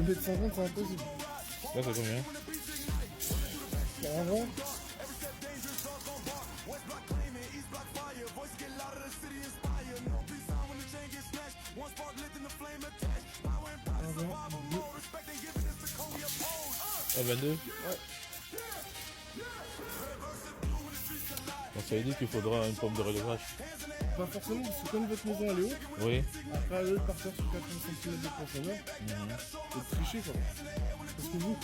2,50 m, c'est impossible. Là, c'est combien? 40 ans. Ah, 22? Ouais. Donc ça veut dire qu'il faudra une pompe de relevage. Pas forcément, parce que comme votre maison elle est haute, Oui. après au lieu de partir sur 80 cm de profondeur, faut tricher quoi. Parce que vous,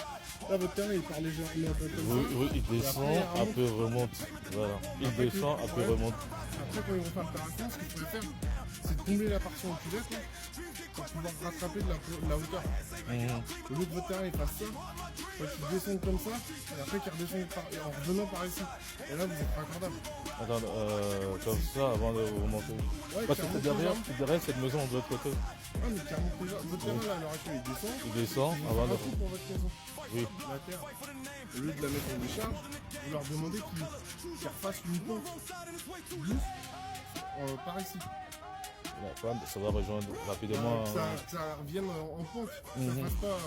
là votre terrain il part légèrement un peu comme ça. Oui, il descend, après remonte. Voilà. Il descend, après remonte. Après quand ils vont faire le terrain, ce qu'il faudrait faire, c'est de combler la partie oculaire quoi, pour pouvoir rattraper de la hauteur. Au lieu que votre terrain il fasse ça, faut qu'il descende comme ça, et après qu'il redescende en revenant par ici. Et là vous êtes raccordable. Attends, comme ça avant de remonter. Ouais, Parce que derrière cette maison de l'autre côté. Ah mais carrément déjà, votre terrain là à l'heure actuelle il descend. Il descend avant de. Pour votre maison. Oui. La terre, au lieu de la mettre en décharge, vous leur demandez qu'ils refassent une pompe douce par ici. Ça va rejoindre rapidement. Ça revienne en pente. Ça fasse pas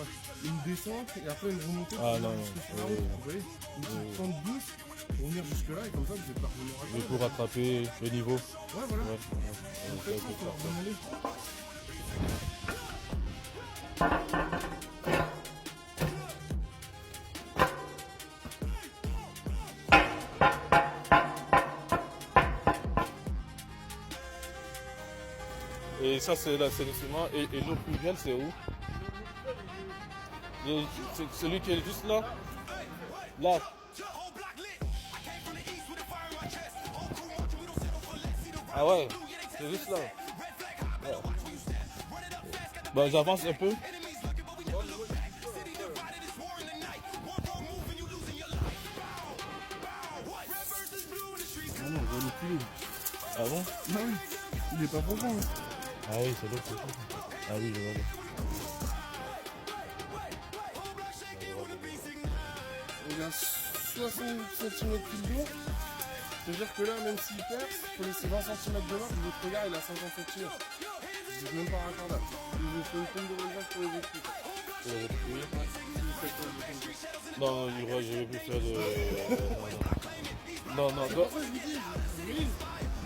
une descente et après une remontée. Ah non, Vous voyez, une petite pente douce pour venir jusque là et comme ça vous êtes parvenu à et pour rattraper le niveau. Ouais, voilà. En fait, il faut leur demander. Et ça c'est l'assainissement. Et l'eau pluviale c'est où? C'est celui qui est juste là? Là. Ah ouais, c'est juste là. Ouais. Bon, j'avance un peu. Ah non, on va le couler. Ah bon? Ah oui, il est pas profond. Hein. Ah oui, c'est l'eau. Ah oui, je vois. Il a 60 cm d'eau. C'est-à-dire que là, même s'il perce, il faut laisser 20 cm de l'eau, votre regard il a 50 cm. Vous n'êtes même pas raccordable. Il vous faut une pompe de relevage pour les études. Pour les études? Non, je vais plus faire de. Non. C'est pour ça que je vous dis,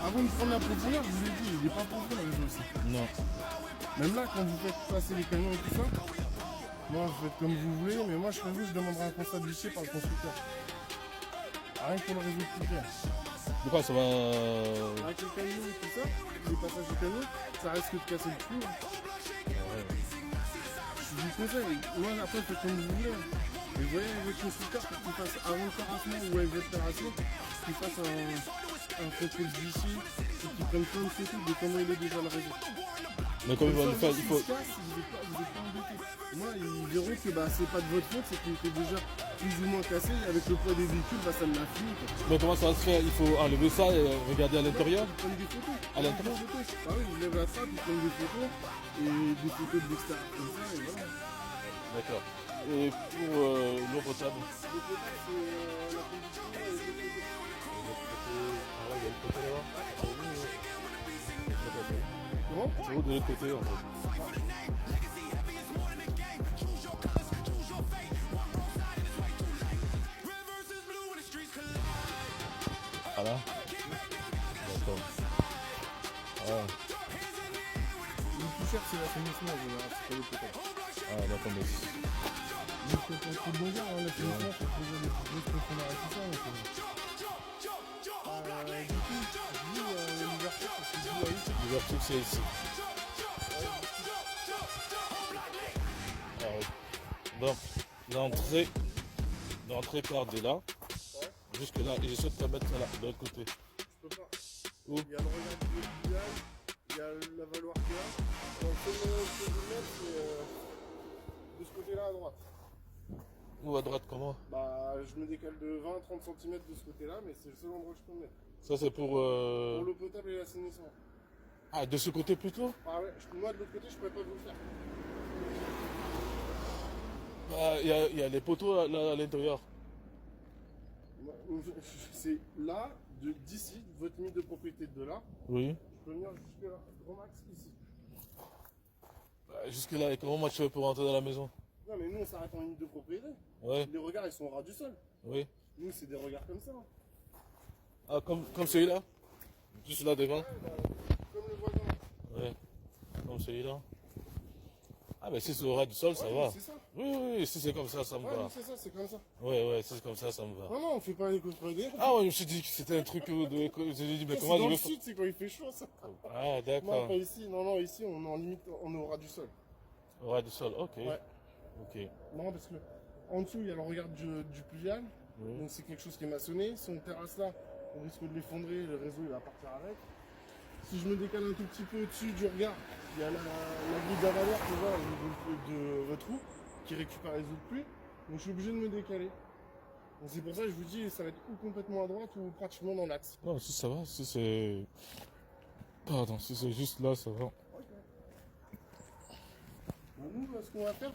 avant de prendre la profondeur, je vous l'ai dit, il n'est pas profond le réseau aussi. Non. Même là, quand vous faites passer les camions et tout ça, moi vous faites comme vous voulez, mais moi je serais vous, je demanderai un constat de lycée par le constructeur. Rien que pour le réseau de couper. Pourquoi ça va. Avec les camions et tout ça, les passages de camions, ça risque de casser le flou. Je vous conseille, moi après faites comme vous voulez. Mais vous voyez avec votre constructeur pour qu'il fasse avant le terrassement ou avec votre terrassement, qu'il fasse un contrôle d'ici, pour qu'il prenne plein de photos de comment il est déjà le réseau. Mais comme il va le faire, il faut. Vous n'êtes pas embêté. Moi, ils verront que c'est pas de votre faute, c'est qu'il était déjà plus ou moins cassé. Avec le poids des véhicules, ça me l'a fini. Quoi. Mais comment ça va se faire? Il faut enlever ça et regarder à l'intérieur? Ils prennent des photos. À l'intérieur? Ah oui, ils lèvent la trappe, ils prennent des photos et des photos de l'extérieur comme ça et voilà. D'accord. Et pour l'eau potable? L'eau potable, c'est la condition et le côté. Ah ouais, il y a le côté là-bas. Comment? C'est où de l'autre côté en fait? Ah là? D'accord. Ah. Le plus cher, c'est l'assainissement en général, c'est pas l'eau potable. Ah d'accord, mais. C'est bon dire, l'assainissement, c'est pour les grosses profondeurs et tout ça. Du coup, l'ouverture, c'est 10 à 8. L'ouverture c'est ici. Donc, l'entrée part de là, jusque là, et je souhaite te mettre ça là, de l'autre côté. Je peux pas. Où? Il y a le regard du village, il y a la valoir qu'il y a. Donc, le seul moment où je peux vous mettre, c'est de ce côté-là à droite. Ou à droite comment? Bah, je me décale de 20-30 cm de ce côté-là, mais c'est le seul endroit que je peux me mettre. Ça, c'est pour. Pour l'eau potable et l'assainissement. Ah, de ce côté plutôt? Ah ouais, moi de l'autre côté, je pourrais pas vous le faire. Ah, il y a les poteaux là, à l'intérieur. C'est là, d'ici, votre limite de propriété de là. Oui. Je peux venir jusque là, grand max ici. Jusque-là, et comment moi tu fais pour rentrer dans la maison? Non mais nous on s'arrête en limite de propriété. Ouais. Les regards ils sont au ras du sol. Oui. Nous c'est des regards comme ça. Hein. Ah, comme celui-là? Juste là devant? Comme le voisin. Ouais. Comme celui-là. Ah, mais si c'est au ras du sol, ça Ouais, va. c'est ça. Oui, oui, si c'est comme ça me Ouais, va. c'est ça, c'est comme ça. Ouais, si c'est comme ça me va. Non, non, on fait pas les contredire. Ah, ouais, je me suis dit que c'était un truc de. J'ai dit, mais C'est comment je dans vais le faire? sud, c'est quand il fait chaud ça. Ah, Non, d'accord. pas ici. Non, non, ici on est en limite, on est au ras du sol. Au ras du sol, ok. Ouais. Ok. Non, parce que en dessous il y a le regard du pluvial. Oui. Donc c'est quelque chose qui est maçonné. Si on terrasse là, on risque de l'effondrer, le réseau il va partir avec. Si je me décale un tout petit peu au-dessus du regard, il y a la grille d'avaloir, tu vois, de retrou, qui récupère les eaux de pluie. Donc je suis obligé de me décaler. Donc c'est pour ça que je vous dis, ça va être ou complètement à droite ou pratiquement dans l'axe. Non, si ça va, si c'est. Pardon, si c'est juste là, ça va. Donc nous, ce qu'on va faire,